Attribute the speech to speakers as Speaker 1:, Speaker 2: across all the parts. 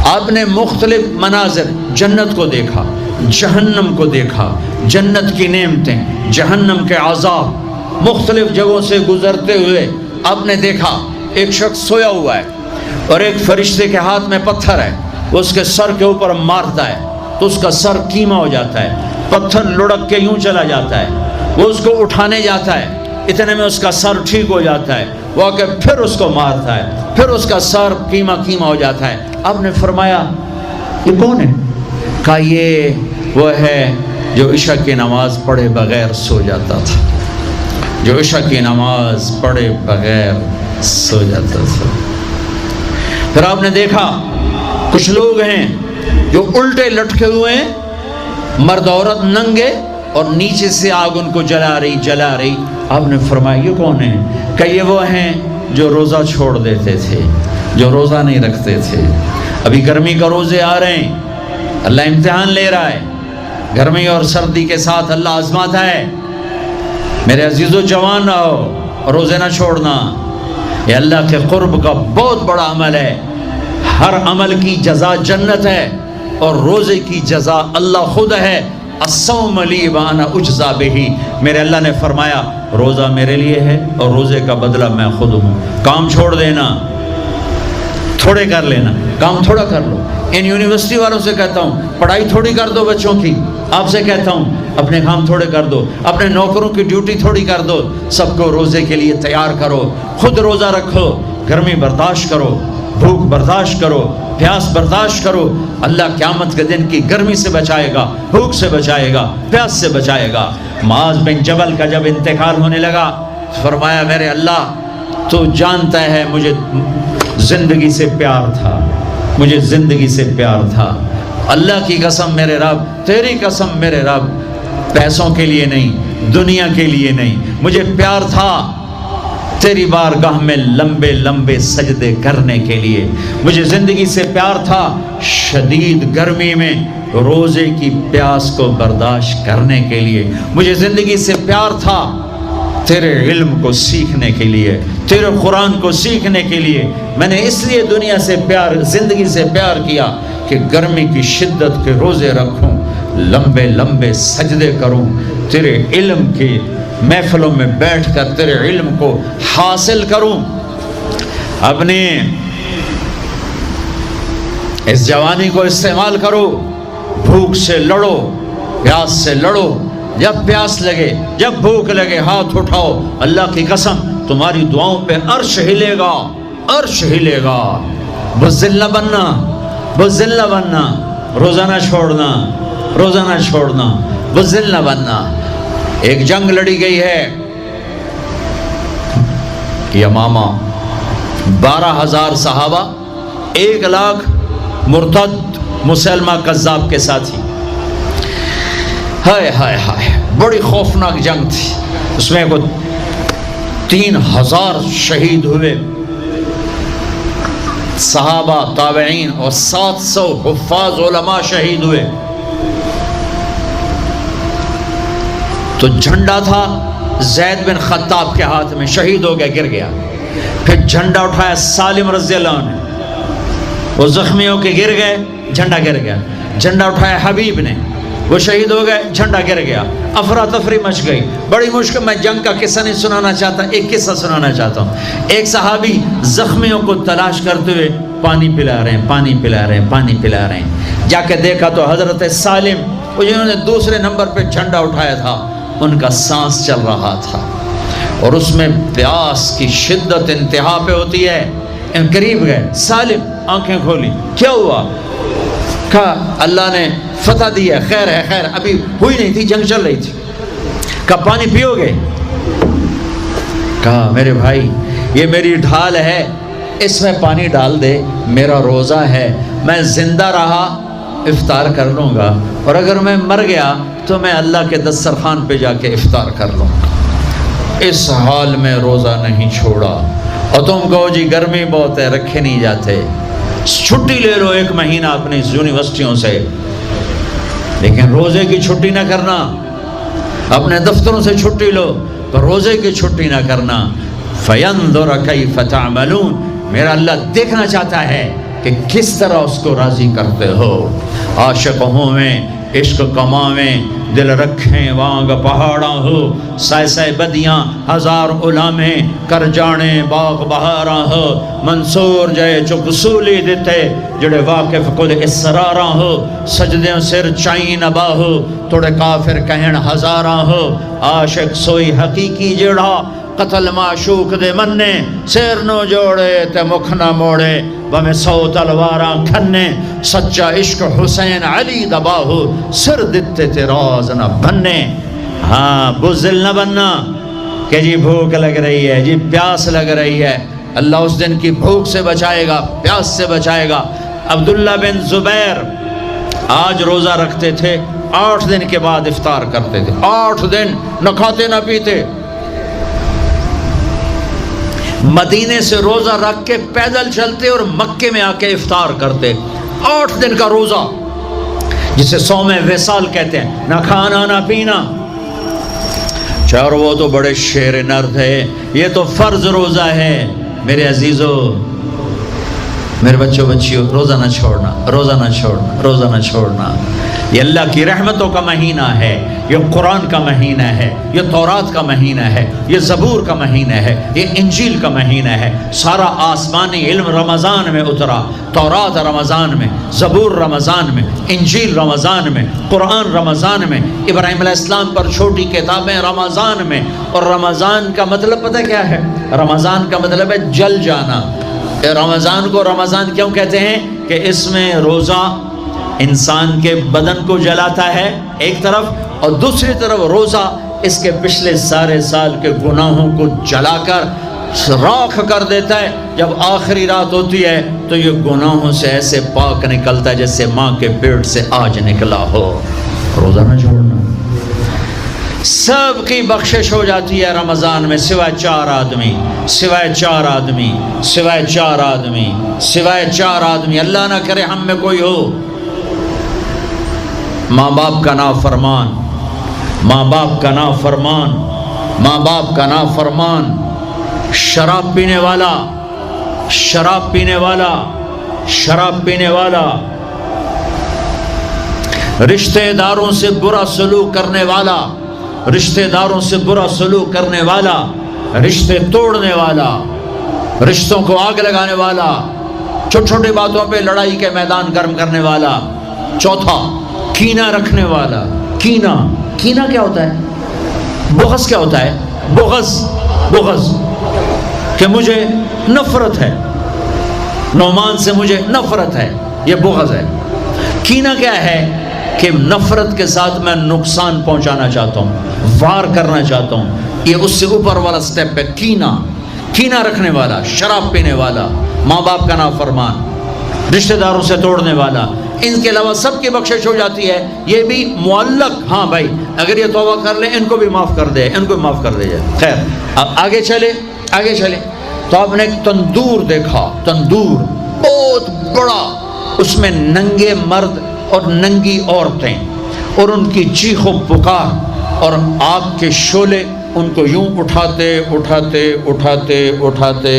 Speaker 1: آپ نے مختلف مناظر، جنت کو دیکھا، جہنم کو دیکھا، جنت کی نعمتیں، جہنم کے عذاب، مختلف جگہوں سے گزرتے ہوئے آپ نے دیکھا ایک شخص سویا ہوا ہے اور ایک فرشتے کے ہاتھ میں پتھر ہے، وہ اس کے سر کے اوپر مارتا ہے تو اس کا سر کیما ہو جاتا ہے، پتھر لڑک کے یوں چلا جاتا ہے، وہ اس کو اٹھانے جاتا ہے، اتنے میں اس کا سر ٹھیک ہو جاتا ہے، وہ آ کے پھر اس کو مارتا ہے، پھر اس کا سر کیما ہو جاتا ہے۔ آپ نے فرمایا یہ کون ہے؟ کہا یہ وہ ہے جو عشاء کی نماز پڑھے بغیر سو جاتا تھا، جو عشاء کی نماز پڑھے بغیر سو جاتا تھا۔ پھر آپ نے دیکھا کچھ لوگ ہیں جو الٹے لٹکے ہوئے ہیں، مرد عورت ننگے، اور نیچے سے آگ ان کو جلا رہی۔ آپ نے فرمایا یہ کون ہیں؟ کہ یہ وہ ہیں جو روزہ چھوڑ دیتے تھے، جو روزہ نہیں رکھتے تھے۔ ابھی گرمی کا روزے آ رہے ہیں، اللہ امتحان لے رہا ہے، گرمی اور سردی کے ساتھ اللہ آزماتا ہے۔ میرے عزیزو جوان رہو، روزے نہ چھوڑنا، یہ اللہ کے قرب کا بہت بڑا عمل ہے۔ ہر عمل کی جزا جنت ہے اور روزے کی جزا اللہ خود ہے۔ الصوم لی وانا اجزا بہ، میرے اللہ نے فرمایا روزہ میرے لیے ہے اور روزے کا بدلہ میں خود ہوں۔ کام چھوڑ دینا، تھوڑے کر لینا، کام تھوڑا کر لو۔ ان یونیورسٹی والوں سے کہتا ہوں پڑھائی تھوڑی کر دو بچوں کی، آپ سے کہتا ہوں اپنے کام تھوڑے کر دو، اپنے نوکروں کی ڈیوٹی تھوڑی کر دو، سب کو روزے کے لیے تیار کرو، خود روزہ رکھو، گرمی برداشت کرو، بھوک برداشت کرو، پیاس برداشت کرو۔ اللہ قیامت کے دن کی گرمی سے بچائے گا، بھوک سے بچائے گا، پیاس سے بچائے گا۔ معاذ بن جبل کا جب انتقال ہونے لگا، فرمایا میرے اللہ تو جانتا ہے مجھے زندگی سے پیار تھا، مجھے زندگی سے پیار تھا، اللہ کی قسم میرے رب، تیری قسم میرے رب، پیسوں کے لیے نہیں، دنیا کے لیے نہیں، مجھے پیار تھا تیری بارگاہ میں لمبے لمبے سجدے کرنے کے لیے، مجھے زندگی سے پیار تھا شدید گرمی میں روزے کی پیاس کو برداشت کرنے کے لیے، مجھے زندگی سے پیار تھا تیرے علم کو سیکھنے کے لیے، تیرے قرآن کو سیکھنے کے لیے۔ میں نے اس لیے دنیا سے پیار، زندگی سے پیار کیا کہ گرمی کی شدت کے روزے رکھوں، لمبے لمبے سجدے کروں، تیرے علم کی محفلوں میں بیٹھ کر تیرے علم کو حاصل کروں۔ اپنی اس جوانی کو استعمال کرو، بھوک سے لڑو، پیاس سے لڑو، جب پیاس لگے، جب بھوک لگے ہاتھ اٹھاؤ، اللہ کی قسم تمہاری دعاؤں پہ عرش ہلے گا، عرش ہلے گا۔ بزدل نہ بننا، بزدل نہ بننا، روزہ نہ چھوڑنا، روزہ نہ چھوڑنا، بزدل نہ بننا۔ ایک جنگ لڑی گئی ہے یمامہ، 12,000 صحابہ، 1,00,000 مرتد مسلمہ کذاب کے ساتھی۔ ہائے ہائے ہائے، بڑی خوفناک جنگ تھی، اس میں 3,000 شہید ہوئے، صحابہ، تابعین اور 700 حفاظ علماء شہید ہوئے۔ تو جھنڈا تھا زید بن خطاب کے ہاتھ میں، شہید ہو گیا، گر گیا۔ پھر جھنڈا اٹھایا سالم رضی اللہ عنہ، وہ زخمی ہو کے گر گئے، جھنڈا گر گیا۔ جھنڈا اٹھایا حبیب نے، وہ شہید ہو گئے، جھنڈا گر گیا۔ افراتفری مچ گئی، بڑی مشکل۔ میں جنگ کا قصہ نہیں سنانا چاہتا، ایک قصہ سنانا چاہتا ہوں۔ ایک صحابی زخمیوں کو تلاش کرتے ہوئے پانی پلا رہے ہیں، پانی پلا رہے ہیں، پانی پلا رہے ہیں۔ جا کے دیکھا تو حضرت سالم، وہ جنہوں نے دوسرے نمبر پہ جھنڈا اٹھایا تھا، ان کا سانس چل رہا تھا اور اس میں پیاس کی شدت انتہا پہ ہوتی ہے۔ ان قریب گئے، سالم آنکھیں کھولی، کیا ہوا؟ کہا اللہ نے فتح دی ہے، خیر ہے، خیر ابھی ہوئی نہیں تھی، جنگ چل رہی تھی۔ کہا پانی پیو گے؟ کہا میرے بھائی یہ میری ڈھال ہے، اس میں پانی ڈال دے، میرا روزہ ہے، میں زندہ رہا افطار کر لوں گا، اور اگر میں مر گیا تو میں اللہ کے دسترخوان پہ جا کے افطار کر لوں گا۔ اس حال میں روزہ نہیں چھوڑا۔ اور تم کہو جی گرمی بہت ہے، رکھے نہیں جاتے، چھٹی لے لو 1 مہینہ اپنی یونیورسٹیوں سے، لیکن روزے کی چھٹی نہ کرنا۔ اپنے دفتروں سے چھٹی لو تو روزے کی چھٹی نہ کرنا۔ فَيَنْظُرَ كَيْفَ تَعْمَلُونَ، میرا اللہ دیکھنا چاہتا ہے کہ کس طرح اس کو راضی کرتے ہو۔ عاشق ہوں میں عشق کماویں، دل رکھیں وانگ پہاڑاں ہو، سائے سائے بدیاں ہزار علامیں، کر جانے باغ بہاراں ہو، منصور جائے چک سولی دیتے جڑے واقف کل اسراراں ہو، سجدیں سر چائیں نبا ہو، توڑے کافر کہن ہزاراں ہو۔ عاشق سوئی حقیقی جڑا قتل معشوق دے مننے، سیر نو جوڑے تے مکھ نہ موڑے، بمیں 100 تلواراں کھنے، سچا عشق حسین علی دباہو، سر دیتے تے راز نہ بننے۔ ہاں بزدل نہ بننا کہ جی بھوک لگ رہی ہے، جی پیاس لگ رہی ہے، اللہ اس دن کی بھوک سے بچائے گا، پیاس سے بچائے گا۔ عبداللہ بن زبیر آج روزہ رکھتے تھے، 8 دن کے بعد افطار کرتے تھے، 8 دن نہ کھاتے نہ پیتے، مدینے سے روزہ رکھ کے پیدل چلتے اور مکے میں آ کے افطار کرتے، 8 دن کا روزہ جسے صوم وصال کہتے ہیں، نہ کھانا نہ پینا۔ چار وہ تو بڑے شیر نر تھے، یہ تو فرض روزہ ہے۔ میرے عزیزو، میرے بچوں بچیوں، روزہ نہ چھوڑنا، روزہ نہ چھوڑنا، روزہ نہ چھوڑنا۔ یہ اللہ کی رحمتوں کا مہینہ ہے، یہ قرآن کا مہینہ ہے، یہ تورات کا مہینہ ہے، یہ زبور کا مہینہ ہے، یہ انجیل کا مہینہ ہے۔ سارا آسمانی علم رمضان میں اترا، تورات رمضان میں، زبور رمضان میں، انجیل رمضان میں، قرآن رمضان میں، ابراہیم علیہ السلام پر چھوٹی کتابیں رمضان میں۔ اور رمضان کا مطلب پتہ کیا ہے؟ رمضان کا مطلب ہے جل جانا۔ رمضان کو رمضان کیوں کہتے ہیں؟ کہ اس میں روزہ انسان کے بدن کو جلاتا ہے ایک طرف، اور دوسری طرف روزہ اس کے پچھلے سارے سال کے گناہوں کو جلا کر راکھ کر دیتا ہے۔ جب آخری رات ہوتی ہے تو یہ گناہوں سے ایسے پاک نکلتا ہے جیسے ماں کے پیٹ سے آج نکلا ہو۔ روزہ نہ چھوڑنا، سب کی بخشش ہو جاتی ہے رمضان میں، سوائے 4 آدمی، سوائے 4 آدمی، سوائے 4 آدمی، سوائے 4 آدمی۔ اللہ نہ کرے ہم میں کوئی ہو، ماں باپ کا نافرمان، ماں باپ کا نافرمان، ماں باپ کا نافرمان، شراب پینے والا، شراب پینے والا، شراب پینے والا، رشتہ داروں سے برا سلوک کرنے والا، رشتہ داروں سے برا سلوک کرنے والا، رشتے توڑنے والا، رشتوں کو آگ لگانے والا، چھوٹی چھوٹی باتوں پہ لڑائی کے میدان گرم کرنے والا۔ چوتھا، کینہ رکھنے والا۔ کینہ، کینہ کیا ہوتا ہے؟ بغض کیا ہوتا ہے؟ بغض، بغض کہ مجھے نفرت ہے، نعمان سے مجھے نفرت ہے، یہ بغض ہے۔ کینہ کیا ہے؟ کہ نفرت کے ساتھ میں نقصان پہنچانا چاہتا ہوں، وار کرنا چاہتا ہوں، یہ اس سے اوپر والا سٹیپ ہے کینہ۔ کینہ رکھنے والا، شراب پینے والا، ماں باپ کا نافرمان، رشتہ داروں سے توڑنے والا۔ ان کے علاوہ سب کی بخشش ہو جاتی ہے، یہ بھی معلق۔ ہاں بھائی اگر یہ توبہ کر لیں ان کو بھی معاف کر دے، ان کو بھی معاف کر دے جائے۔ خیر اب آگے چلے، آگے چلے تو آپ نے ایک تندور دیکھا، تندور بہت بڑا، اس میں ننگے مرد اور ننگی عورتیں، اور ان کی چیخ و پکار، اور آگ کے شعلے ان کو یوں اٹھاتے اٹھاتے اٹھاتے اٹھاتے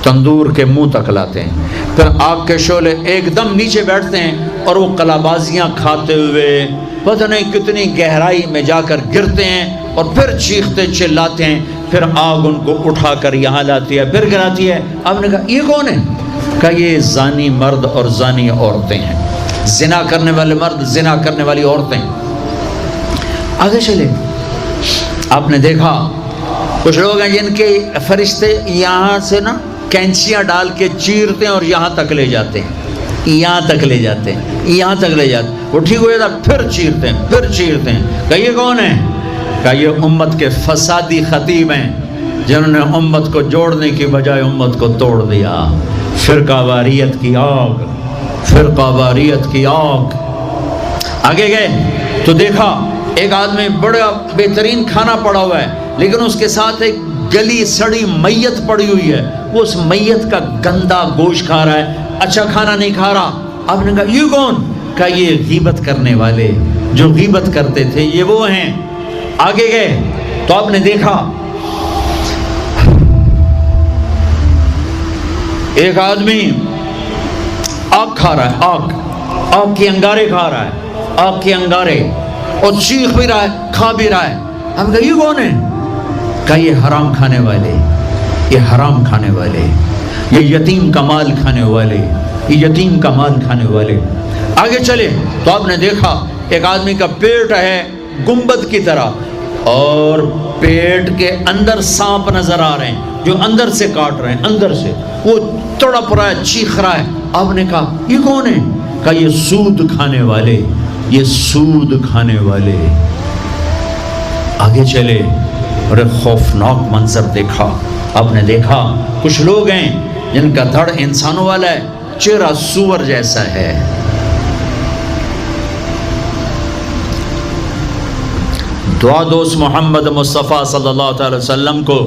Speaker 1: تندور کے منہ تک لاتے ہیں۔ پھر آگ کے شعلے ایک دم نیچے بیٹھتے ہیں اور وہ قلابازیاں کھاتے ہوئے پتہ نہیں کتنی گہرائی میں جا کر گرتے ہیں، اور پھر چیختے چلاتے ہیں۔ پھر آگ ان کو اٹھا کر یہاں لاتی ہے، پھر گراتی ہے۔ آپ نے کہا یہ کون ہے؟ کہا یہ زانی مرد اور زانی عورتیں ہیں، زنا کرنے والے مرد، زنا کرنے والی عورتیں۔ آگے چلے، آپ نے دیکھا کچھ لوگ ہیں جن کے فرشتے یہاں سے نا کینچیاں ڈال کے چیرتے ہیں اور یہاں تک لے جاتے ہیں، یہاں تک لے جاتے ہیں، یہاں تک لے جاتے ہیں۔ وہ ٹھیک ہو جاتا پھر چیرتے ہیں، پھر چیرتے ہیں۔ کہا یہ کون ہے؟ کہا یہ امت کے فسادی خطیب ہیں جنہوں نے امت کو جوڑنے کی بجائے امت کو توڑ دیا۔ فرقہ واریت کی آگ، فرقہ واریت کی آگ۔ آگے گئے تو دیکھا ایک آدمی بڑا بہترین کھانا پڑا ہوا ہے، لیکن اس کے ساتھ ایک گلی سڑی میت پڑی ہوئی ہے، وہ اس میت کا گندا گوشت کھا رہا ہے، اچھا کھانا نہیں کھا رہا۔ آپ نے کہا یہ کون؟ کہا یہ غیبت کرنے والے، جو غیبت کرتے تھے یہ وہ ہیں۔ آگے گئے تو آپ نے دیکھا ایک آدمی آگ کھا رہا ہے، آگ کے انگارے کھا رہا ہے، آگ کے انگارے، اور چیخ بھی رہا ہے، کھا بھی رہا ہے. ہم کہا یہ کون ہے؟ کہا یہ حرام کھانے والے، یہ حرام کھانے والے، یہ یتیم کا مال کھانے والے، یہ یتیم کا مال کھانے والے. آگے چلے تو آپ نے دیکھا ایک آدمی کا پیٹ ہے گنبد کی طرح، اور پیٹ کے اندر سانپ نظر آ رہے ہیں جو اندر سے کاٹ رہے ہیں، اندر سے وہ تڑپ رہا ہے، چیخ رہا ہے. آپ نے کہا یہ کون ہے؟ کہا یہ سود کھانے والے، یہ سود کھانے والے. آگے چلے اور ایک خوفناک منظر دیکھا. آپ نے دیکھا کچھ لوگ ہیں جن کا دھڑ انسانوں والا ہے، چہرہ سور جیسا ہے. دعا دوست محمد مصطفیٰ صلی اللہ تعالی وسلم کو،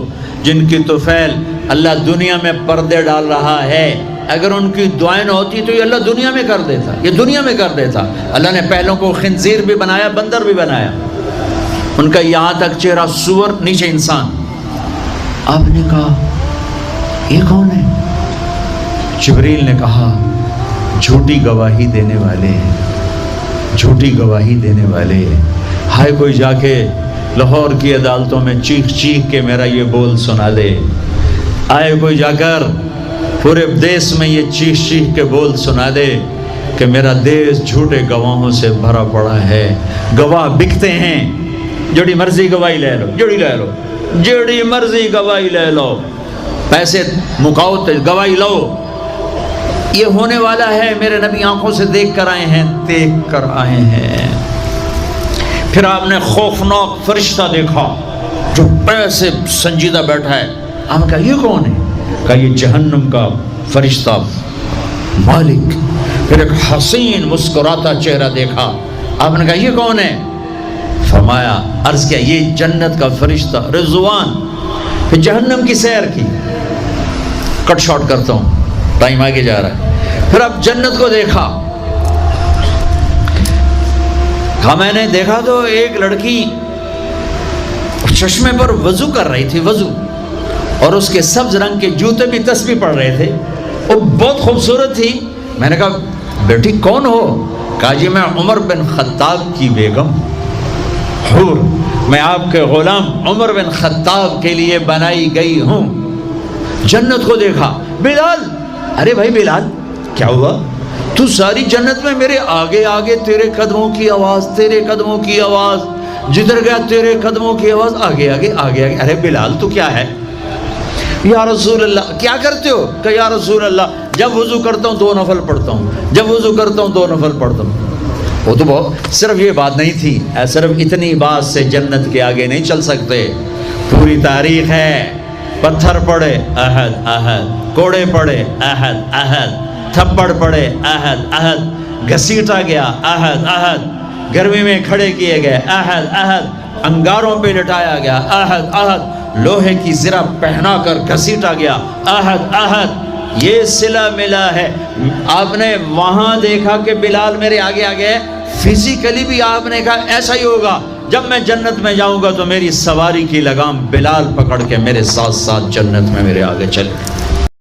Speaker 1: جن کی طفیل اللہ دنیا میں پردے ڈال رہا ہے، اگر ان کی دعائیں نہ ہوتی تو یہ اللہ دنیا میں کر دیتا، یہ دنیا میں کر دیتا. اللہ نے پہلوں کو خنزیر بھی بنایا، بندر بھی بنایا، ان کا یہاں تک چہرہ سور، نیچے انسان. آپ نے کہا یہ کون ہے؟ جبریل نے کہا جھوٹی گواہی دینے والے، جھوٹی گواہی دینے والے. ہائے کوئی جا کے لاہور کی عدالتوں میں چیخ چیخ کے میرا یہ بول سنا دے. آئے کوئی جا کر پورے دیس میں یہ چیخ چیخ کے بول سنا دے کہ میرا دیس جھوٹے گواہوں سے بھرا پڑا ہے. گواہ بکتے ہیں، جڑی مرضی گواہی لے لو، جڑی لے لو، جڑی مرضی گواہی لے لو، پیسے مکاؤ گواہی لو. یہ ہونے والا ہے، میرے نبی آنکھوں سے دیکھ کر آئے ہیں، دیکھ کر آئے ہیں. پھر آپ نے خوفناک فرشتہ دیکھا جو پیسے سنجیدہ بیٹھا ہے. آپ نے کہا یہ کون ہے؟ کہا یہ جہنم کا فرشتہ مالک. پھر ایک حسین مسکراتا چہرہ دیکھا. آپ نے کہا یہ کون ہے؟ فرمایا، عرض کیا یہ جنت کا فرشتہ رضوان. پھر جہنم کی سیر کی. کٹ شارٹ کرتا ہوں، ٹائم آگے جا رہا ہے. پھر اب جنت کو دیکھا. کہا میں نے دیکھا تو ایک لڑکی چشمے پر وضو کر رہی تھی، وضو، اور اس کے سبز رنگ کے جوتے بھی تسبیح پڑھ رہے تھے، وہ بہت خوبصورت تھی. میں نے کہا بیٹی کون ہو؟ کہا جی میں عمر بن خطاب کی بیگم حور، میں آپ کے غلام عمر بن خطاب کے لیے بنائی گئی ہوں. جنت کو دیکھا. بلال، ارے بھائی بلال کیا ہوا؟ تو ساری جنت میں میرے آگے آگے، تیرے قدموں کی آواز، تیرے قدموں کی آواز، جدھر گیا تیرے قدموں کی آواز، آگے آگے آگے آگے. ارے بلال تو کیا ہے؟ یا رسول اللہ کیا کرتے ہو؟ کہ یا رسول اللہ جب وضو کرتا ہوں 2 نفل پڑھتا ہوں، جب وضو کرتا ہوں 2 نفل پڑھتا ہوں. وہ تو بہت صرف یہ بات نہیں تھی، صرف اتنی بات سے جنت کے آگے نہیں چل سکتے. پوری تاریخ ہے. پتھر پڑے احد احد، کوڑے پڑے احد احد، تھپڑ پڑے احد احد، گھسیٹا گیا احد احد، گرمی میں کھڑے کیے گئے احد احد، انگاروں پہ لٹایا گیا احد احد، لوہے کی زرہ پہنا کر گھسیٹا گیا احد احد. یہ صلہ ملا ہے. آپ نے وہاں دیکھا کہ بلال میرے آگے آگے ہے، فزیکلی بھی آپ نے کہا ایسا ہی ہوگا. جب میں جنت میں جاؤں گا تو میری سواری کی لگام بلال پکڑ کے میرے ساتھ ساتھ جنت میں میرے آگے چلے.